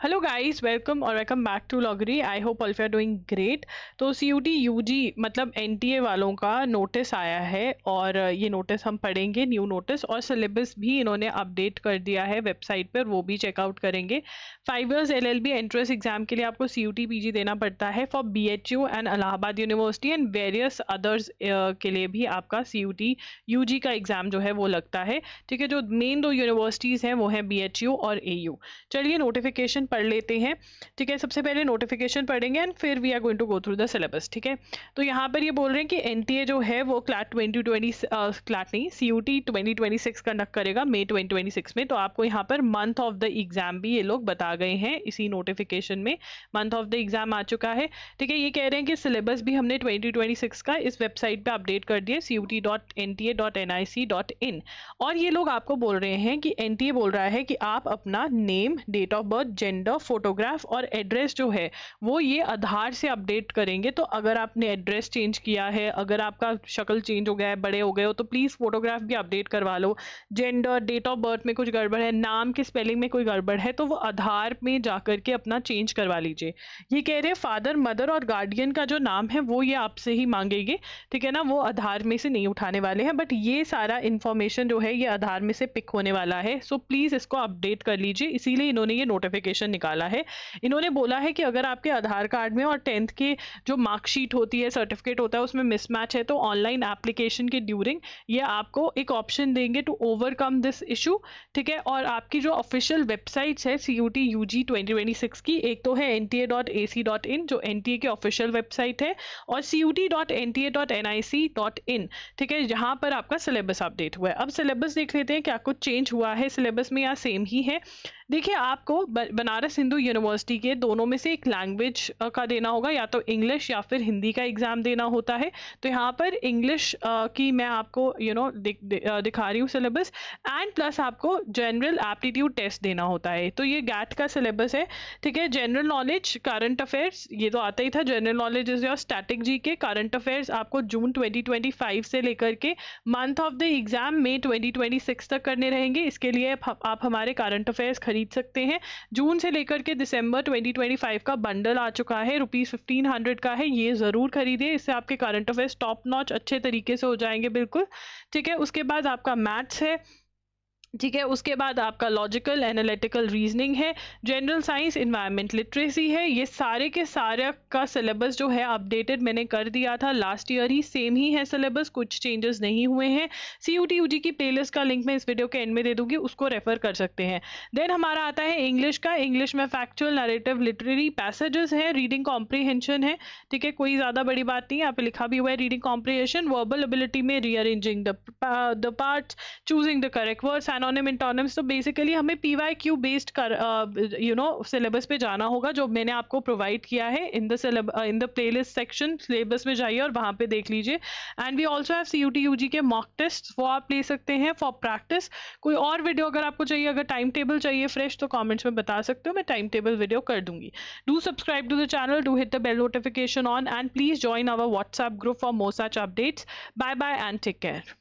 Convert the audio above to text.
Hello guys, welcome और welcome back to लॉगरी। I hope all you are doing great. तो CUET UG मतलब NTA वालों का नोटिस आया है और ये नोटिस हम पढ़ेंगे, न्यू नोटिस, और सिलेबस भी इन्होंने अपडेट कर दिया है वेबसाइट पर, वो भी चेकआउट करेंगे। 5 इयर्स एलएलबी एंट्रेंस एग्जाम के लिए आपको सीयूटी पीजी देना पड़ता है for BHU and Allahabad university and various others के लिए भी आपका सीयूटी यूजी का एग्जाम जो है वो लगता है। ठीक है, जो मेन दो यूनिवर्सिटीज़ हैं वो हैं बीएचयू और एयू। चलिए नोटिफिकेशन पढ़ लेते हैं। ठीक है, सबसे पहले नोटिफिकेशन पढ़ेंगे एंड फिर we are going to go through the syllabus. ठीक है, तो यहाँ पर ये बोल रहे हैं कि एनटीए जो है वो क्लैट 2020 क्लैट नहीं, सीयूटी 2026 कंडक्ट करेगा मई 2026 में। तो आपको यहाँ per month of the exam भी ये लोग बता गए हैं इसी नोटिफिकेशन में। मंथ ऑफ द एग्जाम आ चुका है। ठीक है, ये कह रहे हैं कि सिलेबस भी हमने 2026 का इस वेबसाइट पे अपडेट कर दिया, CUT.NTA.nic.in। और ये लोग आपको बोल रहे हैं कि एनटीए बोल रहा है कि आप अपना name, date of birth, gender, photograph और एड्रेस जो है वो ये आधार से अपडेट करेंगे। तो अगर आपने एड्रेस चेंज किया है, अगर आपका शक्ल चेंज हो गया है, बड़े हो गए हो, तो प्लीज़ फोटोग्राफ भी अपडेट करवा लो। जेंडर, डेट ऑफ बर्थ में कुछ गड़बड़ है, नाम की स्पेलिंग में कोई गड़बड़ है, तो वो आधार में जाकर के अपना चेंज करवा लीजिए। ये कह रहे हैं फादर, मदर और गार्डियन का जो नाम है वो ये आपसे ही मांगेंगे। ठीक है ना, वो आधार में से नहीं उठाने वाले हैं, बट ये सारा इन्फॉर्मेशन जो है ये आधार में से पिक होने वाला है। सो प्लीज़ इसको अपडेट कर लीजिए, इसीलिए इन्होंने ये नोटिफिकेशन निकाला है। इन्होंने बोला है कि अगर आपके आधार कार्ड में और 10th की जो मार्कशीट होती है, सर्टिफिकेट होता है, उसमें मिसमैच है, तो ऑनलाइन एप्लीकेशन के ड्यूरिंग ये आपको एक ऑप्शन देंगे टू ओवरकम दिस इशू। ठीक है, और आपकी जो ऑफिशियल वेबसाइट्स है सीयूटी यूजी 2026 की, एक तो है nta.ac.in जो एनटीए की ऑफिशियल वेबसाइट है, और CUT.NTA.nic.in। ठीक है, जहां पर आपका सिलेबस अपडेट हुआ है। अब सिलेबस देख लेते हैं क्या कुछ चेंज हुआ है सिलेबस में या सेम ही है। देखिए, आपको बनारस हिंदू यूनिवर्सिटी के दोनों में से एक लैंग्वेज का देना होगा, या तो इंग्लिश या फिर हिंदी का एग्जाम देना होता है। तो यहाँ पर इंग्लिश की मैं आपको दिखा रही हूँ सिलेबस, एंड प्लस आपको जनरल एप्टीट्यूड टेस्ट देना होता है। तो ये गैट का सिलेबस है। ठीक है, जनरल नॉलेज, करंट अफेयर्स, ये तो आता ही था। General knowledge is your static G के। करंट अफेयर्स आपको जून 2025 से लेकर के मंथ ऑफ द एग्जाम मई 2026 तक करने रहेंगे। इसके लिए आप हमारे करंट अफेयर्स खरीद सकते हैं। जून से लेकर के दिसंबर 2025 का बंडल आ चुका है, ₹1500 का है, ये जरूर खरीदिए। इससे आपके करंट अफेयर्स टॉप नॉच अच्छे तरीके से हो जाएंगे, बिल्कुल। ठीक है, उसके बाद आपका मैथ्स है। ठीक है, उसके बाद आपका लॉजिकल एनालिटिकल रीजनिंग है, जनरल साइंस, इन्वायरमेंट लिटरेसी है। ये सारे के सारे का सिलेबस जो है अपडेटेड मैंने कर दिया था लास्ट ईयर ही, सेम ही है सिलेबस, कुछ चेंजेस नहीं हुए हैं। सीयूटी यूजी की प्लेलिस्ट का लिंक मैं इस वीडियो के एंड में दे दूंगी, उसको रेफर कर सकते हैं। देन हमारा आता है इंग्लिश का। इंग्लिश में फैक्चुअल, नरेटिव, लिटरेरी, पैसेजेस है, रीडिंग कॉम्प्रीहेंशन है। ठीक है, कोई ज्यादा बड़ी बात नहीं है, यहाँ पे लिखा भी हुआ है रीडिंग कॉम्प्रीहेंशन। वर्बल एबिलिटी में rearranging the parts, choosing the correct words, anonym, antonyms. तो बेसिकली हमें PYQ बेस्ड सिलेबस पे जाना होगा, जो मैंने आपको प्रोवाइड किया है in the playlist section. Syllabus में जाइए और वहां पे देख लीजिए। And we also have CUET UG के मॉक टेस्ट, वो आप ले सकते हैं फॉर प्रैक्टिस। कोई और वीडियो अगर आपको चाहिए, अगर टाइम टेबल चाहिए फ्रेश, तो कॉमेंट्स में बता सकते हो, मैं टाइम टेबल वीडियो कर दूंगी। Do subscribe to the channel, do hit the bell notification on, and please join our WhatsApp group for more such updates. Bye bye and take care.